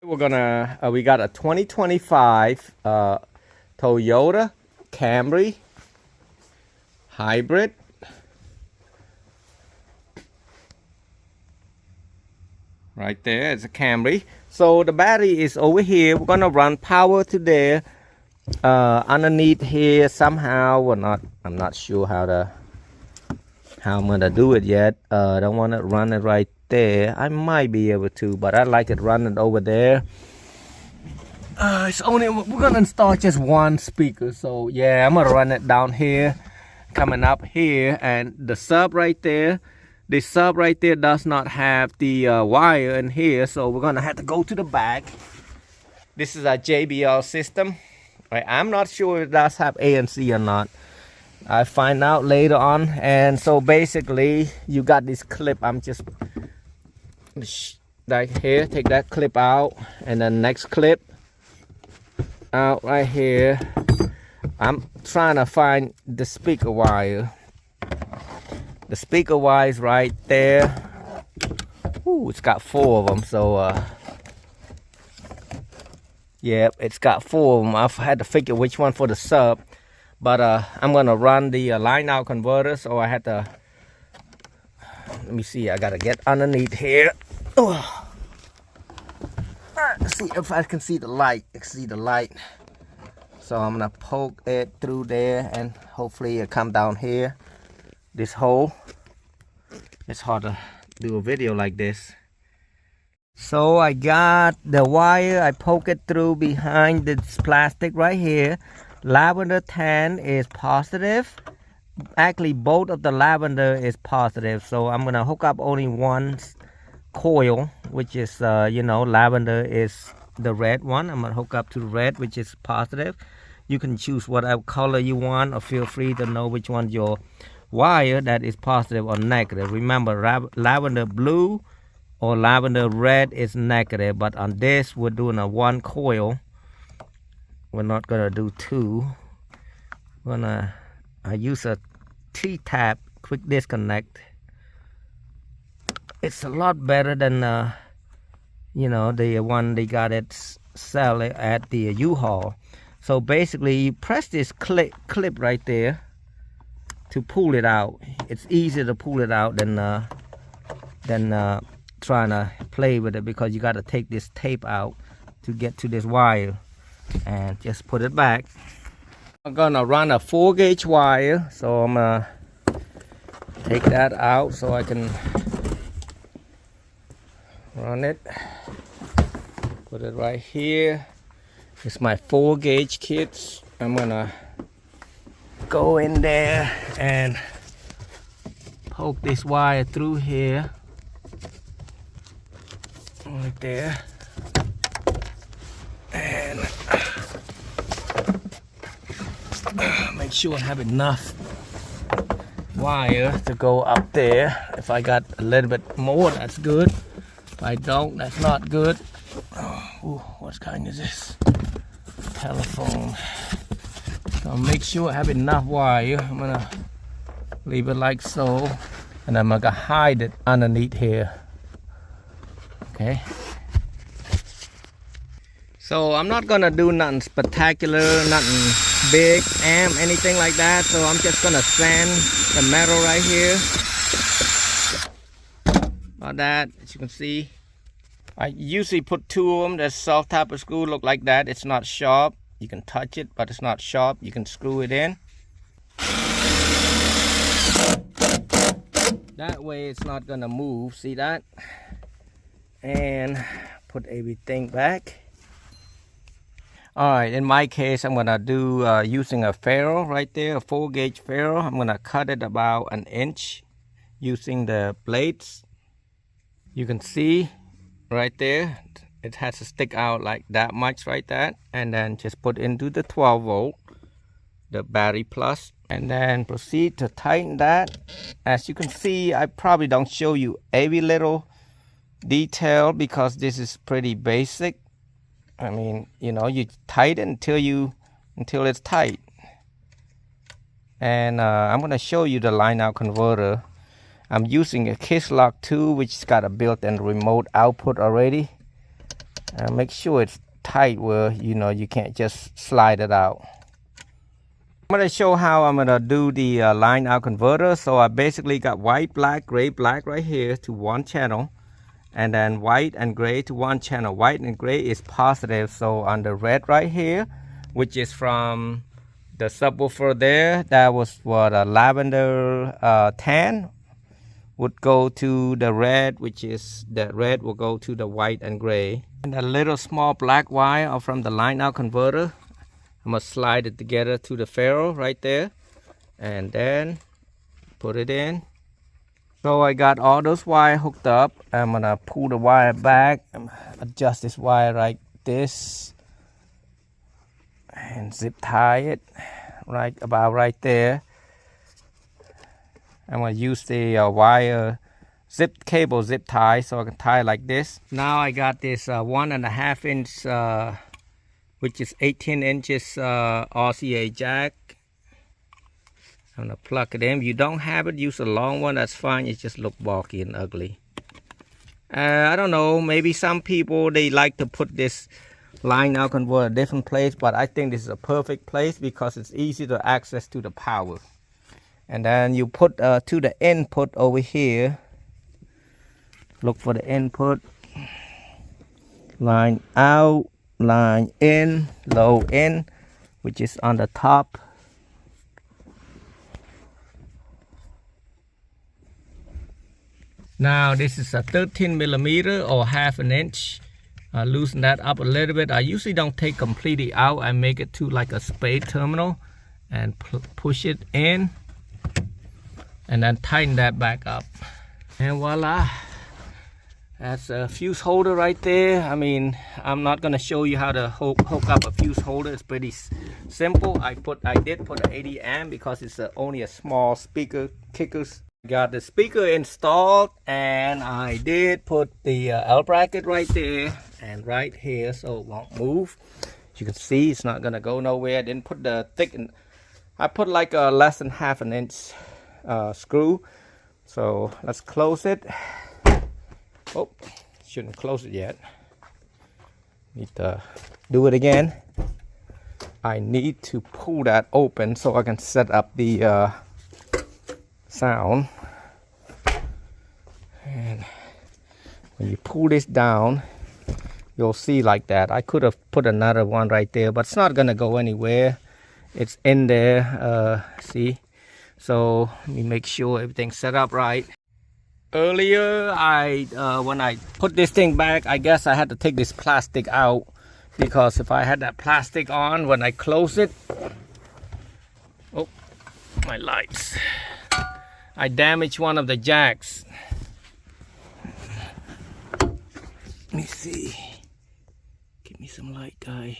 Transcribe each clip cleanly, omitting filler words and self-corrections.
We're gonna we got a 2025 Toyota Camry hybrid. Right there, it's a Camry. So the battery is over here. We're gonna run power to there. Underneath here somehow, or not. I'm not sure how I'm gonna do it yet. Don't want to run it right there. I might be able to, but I like it running over there. It's only we're gonna install just one speaker, so yeah, I'm gonna run it down here, coming up here, and the sub right there. The sub right there does not have the wire in here, so we're gonna have to go to the back. This is a JBL system. Right, I'm not sure if it does have ANC or not. I find out later on. And so basically, you got this clip. I'm just like here, take that clip out, and then next clip out right here. I'm trying to find the speaker wire. The speaker wire is right there. Ooh, it's got 4 of them. So yeah, it's got 4 of them. I've had to figure which one for the sub. But I'm gonna run the line out converter, so I had to, let me see, I gotta get underneath here. Oh. See if I can see the light. So I'm gonna poke it through there, and hopefully it come down here, this hole. It's hard to do a video like this. So I got the wire, I poke it through behind this plastic right here. Lavender tan is positive. Actually, both of the lavender is positive. So I'm gonna hook up only one coil, which is you know, lavender is the red one. I'm gonna hook up to the red, which is positive. You can choose whatever color you want, or feel free to know which one your wire that is positive or negative. Remember, lavender blue or lavender red is negative, but on this we're doing a 1 coil. We're not gonna do 2. I use a T-tap quick disconnect. It's a lot better than you know, the one they got at sell at the U-Haul. So basically, you press this clip right there to pull it out. It's easier to pull it out than trying to play with it, because you got to take this tape out to get to this wire, and just put it back. I'm gonna run a 4-gauge wire, so I'm gonna take that out so I can run it. Put it right here. It's my 4-gauge kits. I'm gonna go in there and poke this wire through here, right there, and make sure I have enough wire to go up there. If I got a little bit more, that's good. If I don't, that's not good. Oh, what kind is this? Telephone. So make sure I have enough wire. I'm gonna leave it like so, and I'm gonna hide it underneath here. Okay. So I'm not gonna do nothing spectacular, nothing big, anything like that. So I'm just gonna sand the metal right here. About that, as you can see. I usually put 2 of them. There's soft type of screw, look like that. It's not sharp. You can touch it, but it's not sharp. You can screw it in. That way it's not gonna move. See that? And put everything back. Alright, in my case, I'm gonna do using a ferrule right there, a 4-gauge ferrule. I'm gonna cut it about 1 inch using the blades. You can see right there, it has to stick out like that much right there, and then just put into the 12-volt, the battery plus, and then proceed to tighten that. As you can see, I probably don't show you every little detail because this is pretty basic. I mean, you know, you tighten until it's tight. And I'm gonna show you the line out converter. I'm using a Kiss Lock 2, which has got a built-in remote output already. Make sure it's tight where you can't just slide it out. I'm going to show how I'm going to do the line out converter. So I basically got white, black, gray, black right here to one channel, and then white and gray to one channel. White and gray is positive, so on the red right here, which is from the subwoofer there, that was what a lavender tan, would go to the red, which is the red will go to the white and gray. And a little small black wire from the line out converter, I'm gonna slide it together to the ferrule right there, and then put it in. So I got all those wires hooked up. I'm gonna pull the wire back, adjust this wire like this, and zip tie it right about right there. I'm gonna use the wire zip cable zip tie, so I can tie like this. Now I got this 1.5 inch which is 18 inches RCA jack. I'm gonna plug it in. If you don't have it, use a long one, that's fine. It just look bulky and ugly. I don't know, maybe some people they like to put this line out converter a different place, but I think this is a perfect place because it's easy to access to the power. And then you put to the input over here. Look for the input. Line out, line in, low in, which is on the top. Now this is a 13 millimeter or 1/2 inch. Loosen that up a little bit. I usually don't take completely out. I make it to like a spade terminal and push it in, and then tighten that back up. And voila. That's a fuse holder right there. I mean, I'm not gonna show you how to hook up a fuse holder. It's pretty simple. I did put an 80 amp because it's only a small speaker kickers. Got the speaker installed, and I did put the L bracket right there and right here, so it won't move. As you can see, it's not gonna go nowhere. I didn't put the thick. I put like a less than 1/2 inch screw. So let's close it. Oh, shouldn't close it yet. Need to do it again. I need to pull that open so I can set up the sound. And when you pull this down, you'll see like that. I could have put another one right there, but it's not gonna go anywhere. It's in there, see? So let me make sure everything's set up right. Earlier, when I put this thing back, I guess I had to take this plastic out, because if I had that plastic on when I close it, oh, my lights, I damaged one of the jacks. Let me see, give me some light, guy.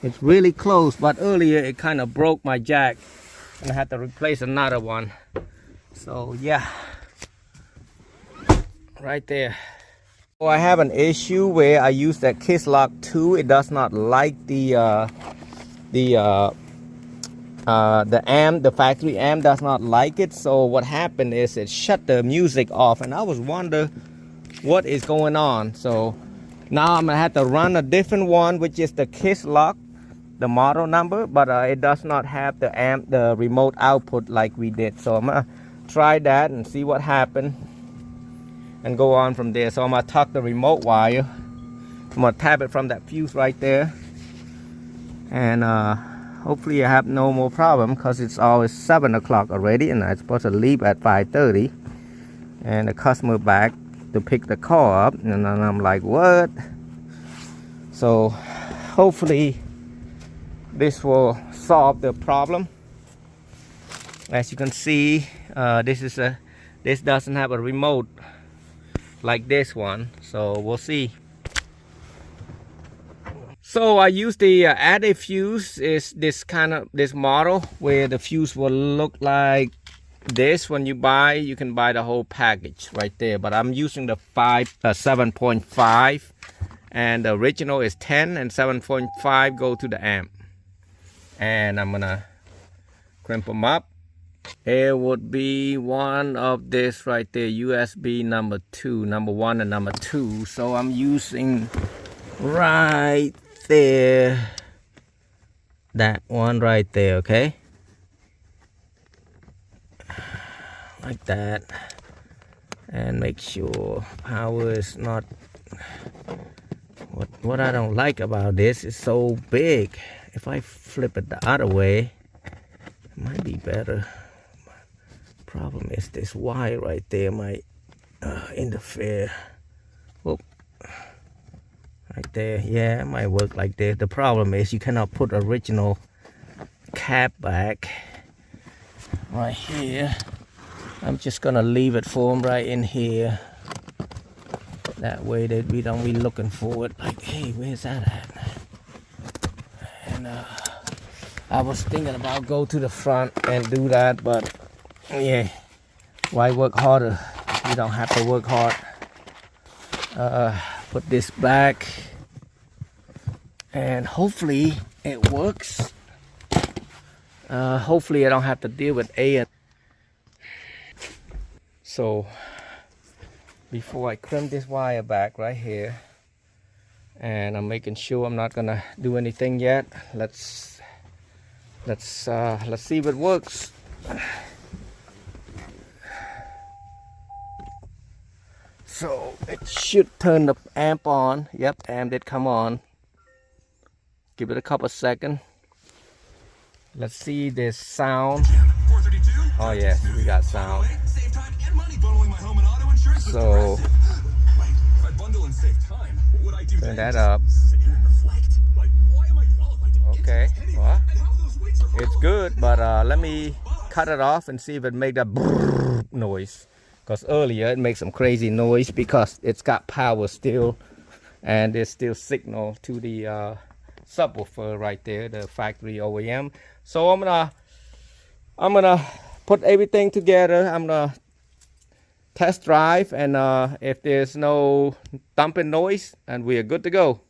It's really close, but earlier it kind of broke my jack and I had to replace another one. So yeah, right there. So I have an issue where I use that Kiss Lock 2. It does not like the amp, the factory amp does not like it. So what happened is it shut the music off, and I was wondering what is going on. So now I'm gonna have to run a different one, which is the Kiss Lock, the model number, but it does not have the amp, the remote output like we did. So I'm gonna try that and see what happened and go on from there. So I'm gonna tuck the remote wire. I'm gonna tap it from that fuse right there, and hopefully I have no more problem, because it's always 7 o'clock already and I'm supposed to leave at 5:30, and the customer back to pick the car up, and then I'm like, what? So hopefully this will solve the problem. As you can see, this doesn't have a remote like this one, so we'll see. So I use the added fuse. Is this model where the fuse will look like this when you buy. You can buy the whole package right there, but I'm using the 7.5, and the original is 10, and 7.5 go to the amp. And I'm gonna crimp them up It would be one of this right there, USB number 1 and number 2. So I'm using right there, that one right there, okay? Like that. And make sure power is not, what I don't like about this is so big. If I flip it the other way, it might be better. Problem is this wire right there might interfere. Whoop. Right there, yeah, it might work like this. The problem is you cannot put original cap back right here. I'm just gonna leave it for them right in here. That way that we don't be looking for it like, hey, where's that at? And I was thinking about go to the front and do that, but yeah, why work harder? You don't have to work hard. Put this back and hopefully it works. Hopefully I don't have to deal with A. So before I crimp this wire back right here, and I'm making sure I'm not gonna do anything yet. Let's see if it works. So it should turn the amp on. Yep, amp did come on. Give it a couple seconds. Let's see this sound. Oh yeah, we got sound. So turn that up. Okay, well, it's good, but let me cut it off and see if it make that noise. Because earlier it makes some crazy noise because it's got power still, and there's still signal to the subwoofer right there, the factory OEM. So I'm gonna put everything together. I'm gonna test drive, and if there's no thumping noise, and we are good to go.